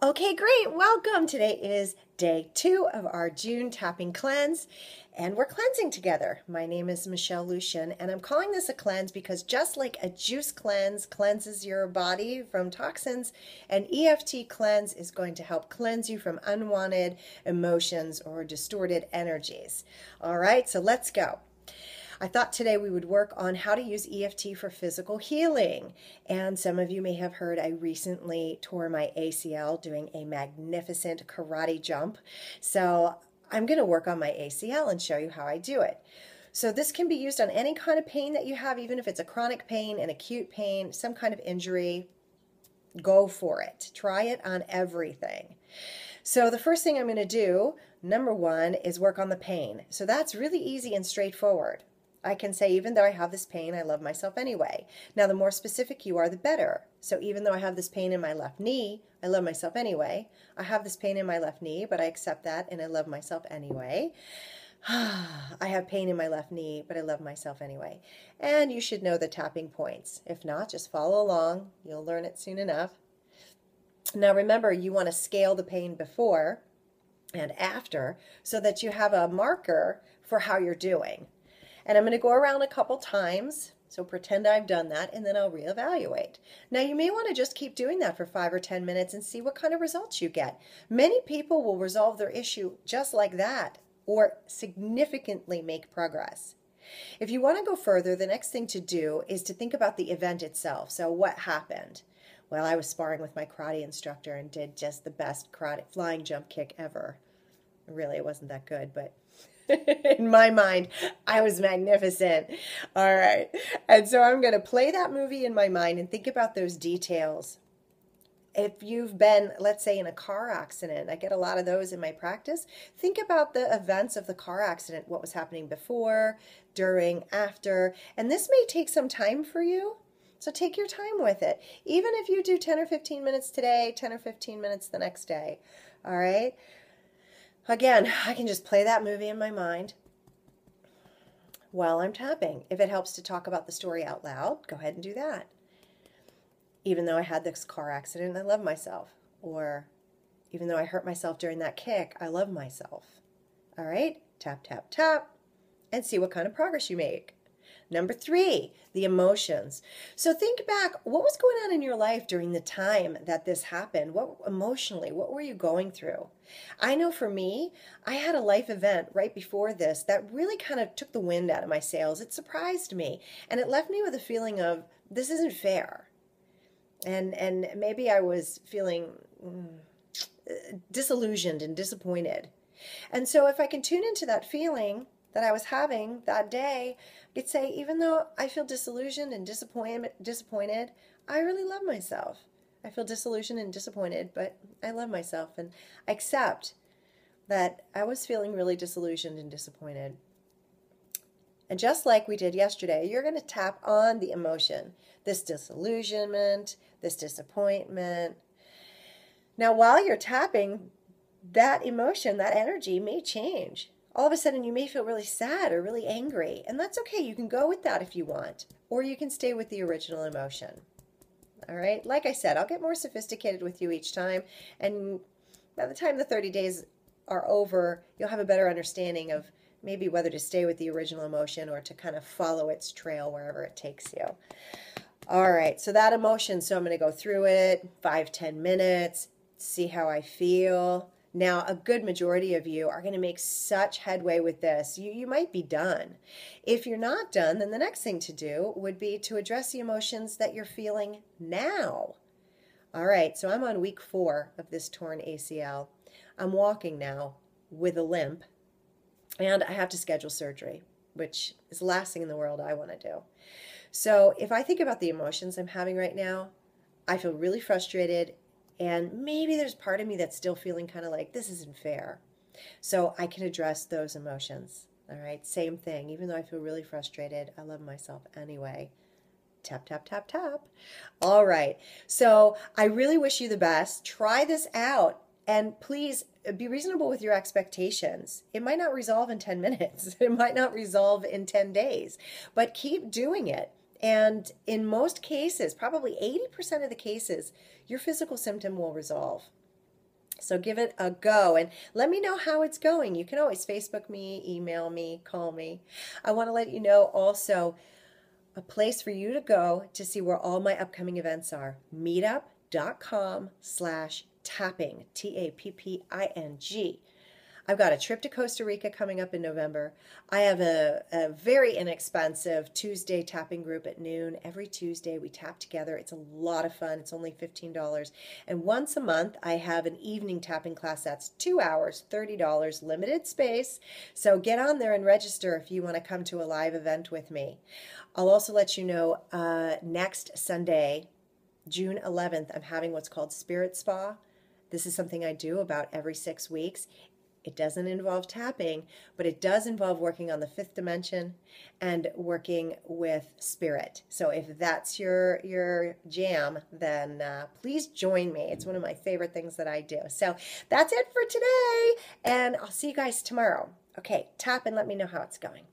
Okay, great. Welcome. Today is day 2 of our June tapping cleanse, and we're cleansing together. My name is Michelle Lucian, and I'm calling this a cleanse because just like a juice cleanse cleanses your body from toxins, an EFT cleanse is going to help cleanse you from unwanted emotions or distorted energies. All right, so let's go. I thought today we would work on how to use EFT for physical healing. And some of you may have heard I recently tore my ACL doing a magnificent karate jump. So I'm going to work on my ACL and show you how I do it. So this can be used on any kind of pain that you have, even if it's a chronic pain, an acute pain, some kind of injury. Go for it. Try it on everything. So the first thing I'm going to do, number 1, is work on the pain. So that's really easy and straightforward. I can say, even though I have this pain, I love myself anyway. Now, the more specific you are, the better. So even though I have this pain in my left knee, I love myself anyway. I have this pain in my left knee, but I accept that and I love myself anyway. I have pain in my left knee, but I love myself anyway. And you should know the tapping points. If not, just follow along. You'll learn it soon enough. Now remember, you want to scale the pain before and after so that you have a marker for how you're doing. And I'm going to go around a couple times, so pretend I've done that, and then I'll reevaluate. Now, you may want to just keep doing that for 5 or 10 minutes and see what kind of results you get. Many people will resolve their issue just like that, or significantly make progress. If you want to go further, the next thing to do is to think about the event itself. So what happened? Well, I was sparring with my karate instructor and did just the best karate flying jump kick ever. Really, it wasn't that good, but in my mind, I was magnificent. All right. And so I'm going to play that movie in my mind and think about those details. If you've been, let's say, in a car accident, I get a lot of those in my practice. Think about the events of the car accident, what was happening before, during, after. And this may take some time for you. So take your time with it. Even if you do 10 or 15 minutes today, 10 or 15 minutes the next day. All right. Again, I can just play that movie in my mind while I'm tapping. If it helps to talk about the story out loud, go ahead and do that. Even though I had this car accident, I love myself. Or even though I hurt myself during that kick, I love myself. All right, tap, tap, tap, and see what kind of progress you make. Number 3, the emotions. So think back, what was going on in your life during the time that this happened? What emotionally, what were you going through? I know for me, I had a life event right before this that really kind of took the wind out of my sails. It surprised me, and it left me with a feeling of, this isn't fair. And maybe I was feeling disillusioned and disappointed. And so if I can tune into that feeling that I was having that day, I could say, even though I feel disillusioned and disappointed, I really love myself. I feel disillusioned and disappointed, but I love myself, and I accept that I was feeling really disillusioned and disappointed. And just like we did yesterday, you're going to tap on the emotion, this disillusionment, this disappointment. Now, while you're tapping, that emotion, that energy may change. All of a sudden, you may feel really sad or really angry, and that's okay. You can go with that if you want, or you can stay with the original emotion. All right? Like I said, I'll get more sophisticated with you each time, and by the time the 30 days are over, you'll have a better understanding of maybe whether to stay with the original emotion or to kind of follow its trail wherever it takes you. All right, so that emotion, so I'm going to go through it 5-10 minutes, see how I feel. Now, a good majority of you are going to make such headway with this. You might be done. If you're not done, then the next thing to do would be to address the emotions that you're feeling now. All right, so I'm on week 4 of this torn ACL. I'm walking now with a limp, and I have to schedule surgery, which is the last thing in the world I want to do. So if I think about the emotions I'm having right now, I feel really frustrated, and maybe there's part of me that's still feeling kind of like, this isn't fair. So I can address those emotions. All right, same thing. Even though I feel really frustrated, I love myself anyway. Tap, tap, tap, tap. All right, so I really wish you the best. Try this out, and please be reasonable with your expectations. It might not resolve in 10 minutes. It might not resolve in 10 days, but keep doing it. And in most cases, probably 80% of the cases, your physical symptom will resolve. So give it a go and let me know how it's going. You can always Facebook me, email me, call me. I want to let you know also a place for you to go to see where all my upcoming events are. Meetup.com/tapping, TAPPING. I've got a trip to Costa Rica coming up in November. I have a very inexpensive Tuesday tapping group at noon. Every Tuesday we tap together. It's a lot of fun. It's only $15. And once a month I have an evening tapping class. That's 2 hours, $30, limited space. So get on there and register if you want to come to a live event with me. I'll also let you know next Sunday, June 11th, I'm having what's called Spirit Spa. This is something I do about every 6 weeks. It doesn't involve tapping, but it does involve working on the fifth dimension and working with spirit. So if that's your jam, then please join me. It's one of my favorite things that I do. So that's it for today, and I'll see you guys tomorrow. Okay, tap and let me know how it's going.